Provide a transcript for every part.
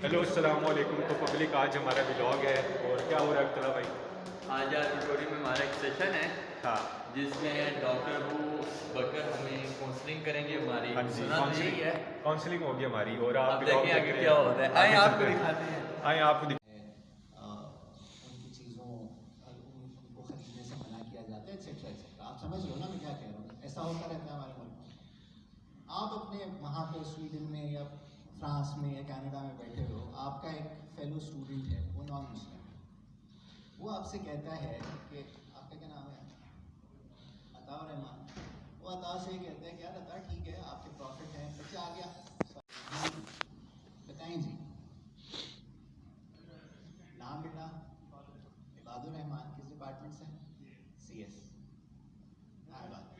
Hello अस्सलाम वालेकुम। तो पब्लिक, आज हमारा व्लॉग है और क्या हो रहा है अब्दुल्ला भाई? आज ऑडिटोरियम में हमारा एक सेशन है हाँ जिसमें डॉक्टर अबू बकर हमें काउंसलिंग करेंगे हमारी। हाँ जी, सुना तो यही है, काउंसलिंग होगी हमारी और आप अब व्लॉग देखें देख आगे रहे क्या हैं। होता है। आए आगे आपको चलते हैं, दिखाते हैं। आए आपको उनकी चीज़ों उनको ख़रीदने से मना किया जाता है एक्सेट्रा एक्सेट्रा। आप समझ रहे हो ना मैं क्या कह रहा हूँ? ऐसा होता रहता है हमारे मुल्क में। आप अपने वहाँ पे स्वीडन में या फ्रांस में या कनाडा में बैठे हो, आपका एक फेलो स्टूडेंट है, वो नॉन मुस्लिम है, वो आपसे कहता है कि आपका क्या नाम है? अताउर रहमान। वो अता से कहते हैं कि यार अता ठीक है, आपके प्रॉफिट हैं, बच्चा आ गया, बताएं जी नाम बेटा? इबादुर रहमान। किस डिपार्टमेंट से? CS। हाँ बात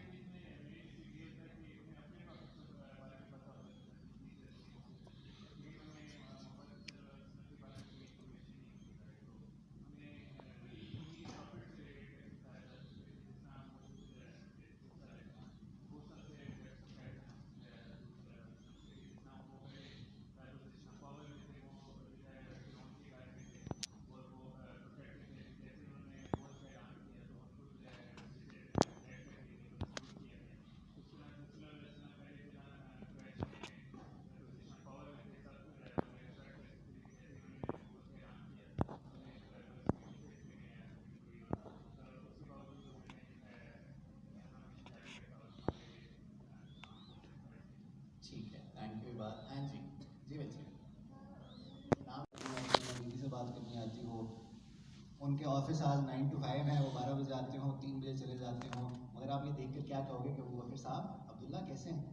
ठीक है, थैंक यू बात। हाँ जी जी बच्चे, नाम दीदी से बात करनी आती हो, उनके ऑफिस आज 9 to 5 है, वो 12 बजे आते हो, 3 बजे चले जाते हो, मगर आप ये देख कर क्या कहोगे कि वो बकर साहब अब्दुल्ला कैसे हैं,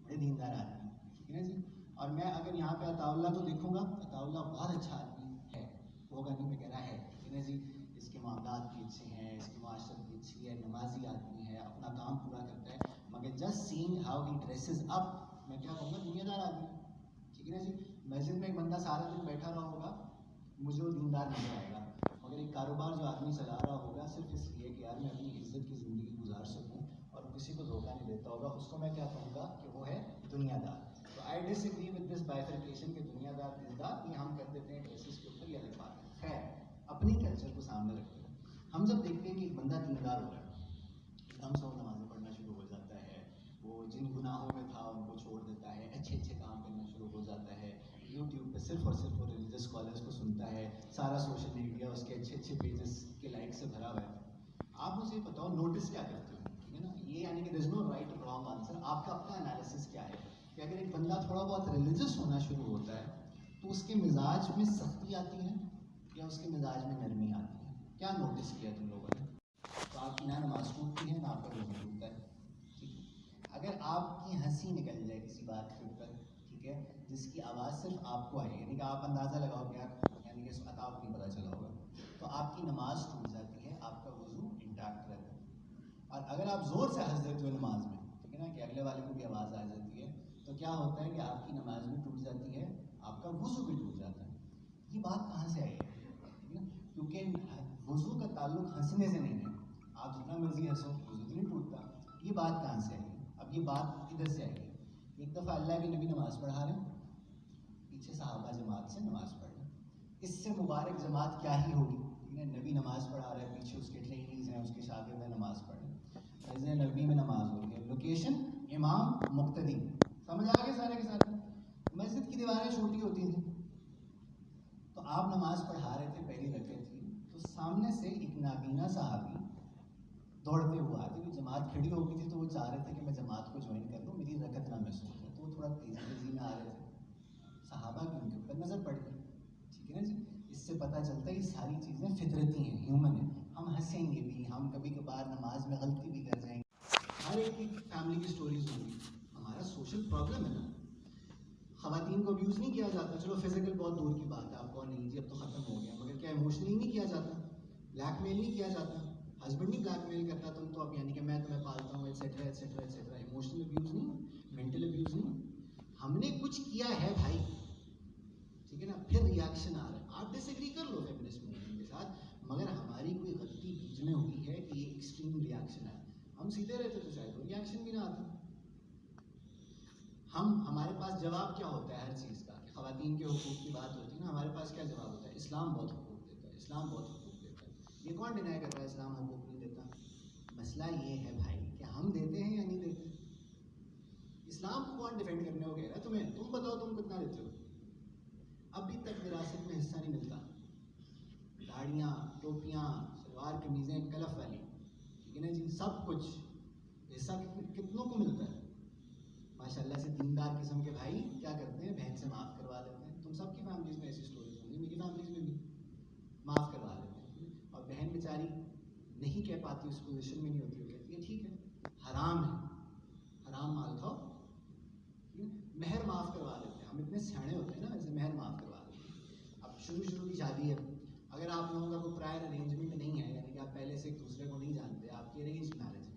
बड़े दीनदार आदमी, ठीक है ना जी। और मैं अगर यहाँ पे अताउल्ला को देखूंगा, अताउल्ला बहुत अच्छा आदमी है, होगा नहीं, मैं कह रहा है, ठीक है ना जी। इसके मामलात भी अच्छे हैं, इसकी माशरत भी अच्छी है, नमाजी आदमी है, अपना काम पूरा करता है, मगर just seeing how he dresses up, मैं क्या कहूँगा, दुनियादार आदमी, ठीक है ना जी। मस्जिद में एक बंदा सारा दिन बैठा रहा होगा, मुझे वो दीनदार नहीं आएगा, मगर एक कारोबार जो आदमी चला रहा होगा सिर्फ इसलिए कि यार मैं अपनी इज्जत की ज़िंदगी गुजार सकूं और किसी को धोखा नहीं देता होगा, उसको मैं क्या कहूँगा कि वो है दुनियादार। तो I disagree with this bifurcation कि दुनियादार दीनदार ये हम कर देते हैं ड्रेसेस के ऊपर, ये अलग बात है। खैर, अपनी कल्चर को सामने रखते हैं, हम जब देखते हैं कि एक बंदा दीनदार हो रहा है, एकदम से वो नमाज़ें पढ़ना शुरू हो जाता है, वो जिन गुनाहों में था उनको छोड़ देता है, अच्छे अच्छे काम करना शुरू हो जाता है, यूट्यूब पे सिर्फ और सिर्फ वो रिलीजियस स्कॉलर्स को सुनता है, सारा सोशल मीडिया उसके अच्छे अच्छे पेजेस के लाइक से भरा हुआ है। आप मुझे बताओ, नोटिस क्या करते हो, ठीक है ना? ये यानी कि देयर इज नो राइट और रॉन्ग आंसर, आपका अपना एनालिसिस क्या है कि अगर एक बंदा थोड़ा बहुत रिलीजियस होना शुरू होता है तो उसके मिजाज में सख्ती आती है या उसके मिजाज में नरमी आती है? क्या नोटिस किया तुम लोगों ने? तो आपकी ना नमाज टूटती है ना आपका रोज़ा टूटता है, ठीक है? अगर आपकी हंसी निकल जाए किसी बात के ऊपर, ठीक है, जिसकी आवाज़ सिर्फ आपको आए, यानी कि आप अंदाज़ा लगाओ कि यानी कि अता को नहीं पता चला होगा, तो आपकी नमाज टूट जाती है, आपका वज़ू इंटैक्ट रहता है। और अगर आप ज़ोर से हंस देते हो नमाज में, ठीक है ना, कि अगले वाले को भी आवाज़ आ जाती है, तो क्या होता है कि आपकी नमाज भी टूट जाती है, आपका वज़ू भी टूट जाता है। ये बात कहाँ से आई है? ठीक है, क्योंकि वज़ू का ताल्लुक हंसने से नहीं है, आप जितना मर्जी हंसो वज़ू तो नहीं टूटता। ये बात कहाँ से आई है? अब ये बात इधर से आई है। एक दफ़ा अल्लाह के नबी नमाज़ पढ़ा रहे, पीछे सहाबा जमात से नमाज़ पढ़ रहे, इससे मुबारक जमात क्या ही होगी, ठीक है? नबी नमाज़ पढ़ा रहे, पीछे उसके ट्रेनीज़ हैं, उसके शागिर्द हैं, नमाज़ पढ़ रहे, मस्जिद नबी में नमाज़ हो रही है, लोकेशन इमाम मुक्तदी, समझ आ गए सारे के सारे? मस्जिद की दीवारें छोटी होती थी, तो आप नमाज़ पढ़ा रहे थे, पहली रकअत थी, तो सामने से एक नाबीना सहाबी दौड़ते हुए आते, क्योंकि जमात खड़ी हो गई थी तो वो चाह रहे थे कि मैं जमात को ज्वाइन कर लूँ, मेरी रकत ना मिस हो जाए, तो वो थोड़ा तेज़ी तेज़ी में आ रहे थे, सहाबा की उनके ऊपर नज़र पड़ गई, ठीक है ना जी। इससे पता चलता है ये सारी चीज़ें फितरती हैं, ह्यूमन है, हम हंसेंगे भी, हम कभी कभार नमाज में गलती भी कर जाएंगे, हर एक की फैमिली की स्टोरीज होंगी, हमारा सोशल प्रॉब्लम है ना। ख़वातीन को अब्यूज़ नहीं किया जाता, चलो फिजिकल बहुत दूर की बात है, आपको नहीं जी अब तो ख़त्म हो गया, मगर क्या इमोशनली नहीं किया जाता? ब्लैकमेल नहीं किया जाता? हस्बैंड नहीं ब्लैकमेल करता तुम तो अब यानी कि मैं तुम्हें पालता हूँ etcetera etcetera etcetera, emotional abuse नहीं, मेंटल अब्यूज़ नहीं, हमने कुछ किया है भाई, ठीक है ना, फिर रिएक्शन आ रहा है। आप डिसएग्री कर लो फेमिनिस्ट मूवमेंट के साथ, मगर हमारी कोई गलती बीच में हुई है कि ये एक्सट्रीम रिएक्शन है, हम सीधे रहते तो शायद रिएक्शन भी ना आता। हम हमारे पास जवाब क्या होता है हर चीज़ का, خواتین کے حقوق کی بات ہوتی ہے نا، ہمارے پاس کیا جواب ہوتا ہے؟ اسلام بہت حقوق دیتا ہے، اسلام بہت حقوق دیتا ہے. یہ کون ڈینائی کر رہا ہے اسلام حقوق نہیں دیتا؟ مسئلہ یہ ہے بھائی کہ ہم دیتے ہیں یا نہیں دیتے. اسلام کو کون ڈیفینڈ کرنے کو کہہ رہا ہے تمہیں؟ تم بتاؤ تم کتنا دیتے ہو. ابھی تک وراثت میں حصہ نہیں ملتا. داڑیاں، ٹوپیاں، شلوار قمیضیں کلف والی، ٹھیک ہے نا جی، سب کچھ حصہ کتنوں کو ملتا ہے؟ ماشاء اللہ سے دیندار قسم کے بھائی کیا کرتے ہیں؟ بہن سے معاف کروا دیتے ہیں. تم سب کی فیملیز میں ایسی اسٹوریز ہوں گی، میری فیملیز میں بھی معاف کروا دیتے ہیں. اور بہن بیچاری نہیں کہہ پاتی، اس پوزیشن میں نہیں ہوتی، وہ کہتی ہے ٹھیک ہے حرام ہے، حرام مال کھاؤ. مہر معاف کروا دیتے ہیں. ہم اتنے سیانے ہوتے ہیں نا، ویسے مہر معاف کروا دیتے ہیں. اب شروع کی شادی ہے، اگر آپ لوگوں کا کوئی پرائر ارینجمنٹ نہیں ہے، یعنی کہ آپ پہلے سے ایک دوسرے کو نہیں جانتے، آپ کی ارینج میرج